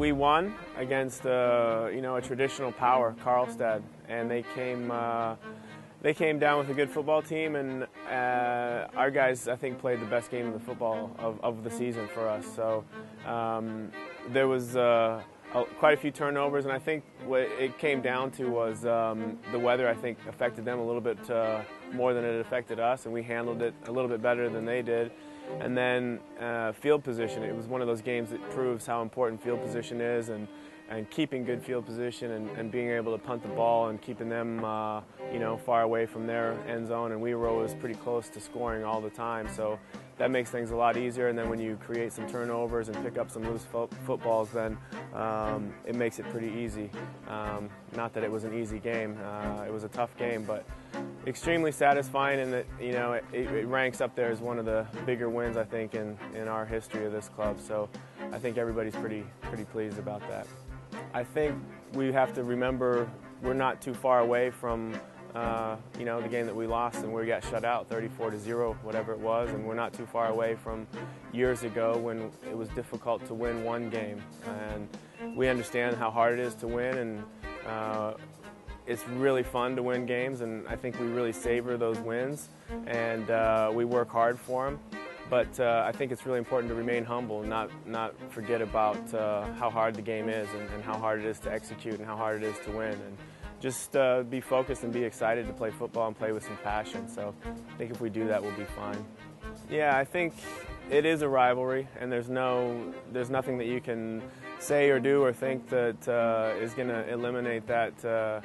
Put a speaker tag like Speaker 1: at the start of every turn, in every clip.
Speaker 1: we won against a traditional power, Carlstad, and they came down with a good football team, and our guys, I think, played the best game of the football of the season for us. So there was quite a few turnovers, and I think what it came down to was the weather, I think, affected them a little bit more than it affected us, and we handled it a little bit better than they did. And then field position. It was one of those games that proves how important field position is, and keeping good field position and being able to punt the ball and keeping them far away from their end zone. And we were always pretty close to scoring all the time, so that makes things a lot easier. And then when you create some turnovers and pick up some loose footballs, then it makes it pretty easy. Not that it was an easy game. It was a tough game, but extremely satisfying, and that it ranks up there as one of the bigger wins, I think, in our history of this club. So I think everybody's pretty pleased about that. I think we have to remember we're not too far away from the game that we lost and where we got shut out 34-0, whatever it was, and we're not too far away from years ago when it was difficult to win one game. And we understand how hard it is to win, and it's really fun to win games, and I think we really savor those wins, and we work hard for them. But I think it's really important to remain humble and not forget about how hard the game is, and how hard it is to execute, and how hard it is to win. And just be focused and be excited to play football and play with some passion. So I think if we do that, we'll be fine. Yeah, I think it is a rivalry, and there's nothing that you can say or do or think that is going to eliminate that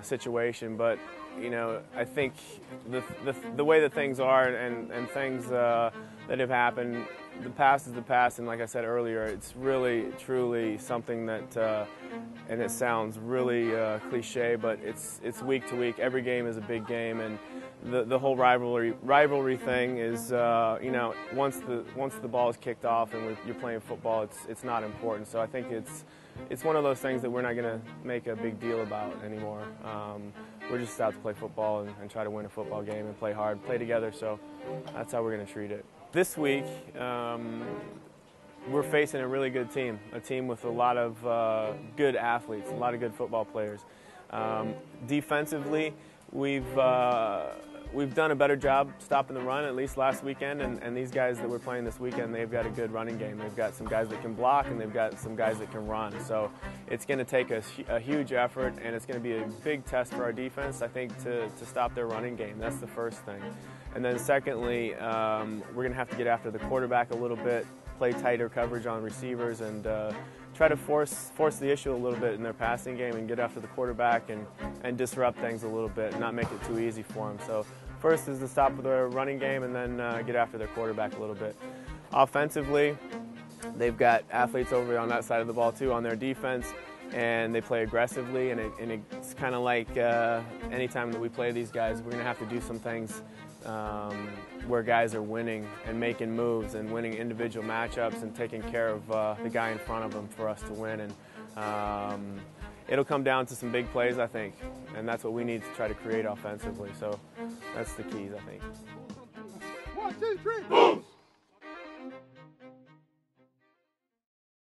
Speaker 1: situation. But I think the way that things are and things that have happened, the past is the past, and like I said earlier, it's really, truly something that, and it sounds really cliche, but it's week to week. Every game is a big game, and the whole rivalry thing is, once the ball is kicked off and you're playing football, it's not important. So I think it's one of those things that we're not going to make a big deal about anymore. We're just out to play football and try to win a football game and play hard, play together, so that's how we're going to treat it. This week, we're facing a really good team, a team with a lot of good athletes, a lot of good football players. Defensively, we've done a better job stopping the run, at least last weekend, and these guys that we're playing this weekend, they've got a good running game. They've got some guys that can block, and they've got some guys that can run. So it's going to take a huge effort, and it's going to be a big test for our defense, I think, to stop their running game. That's the first thing. And then secondly, we're going to have to get after the quarterback a little bit, play tighter coverage on receivers, and try to force the issue a little bit in their passing game and get after the quarterback and disrupt things a little bit and not make it too easy for them. So first is to stop their running game, and then get after their quarterback a little bit. Offensively, they've got athletes over on that side of the ball too on their defense, and they play aggressively, and it's kind of like anytime that we play these guys, we're going to have to do some things where guys are winning and making moves and winning individual matchups and taking care of the guy in front of them for us to win. And it'll come down to some big plays, I think, and that's what we need to try to create offensively. So that's the keys, I think.
Speaker 2: 1, 2, 3, boom!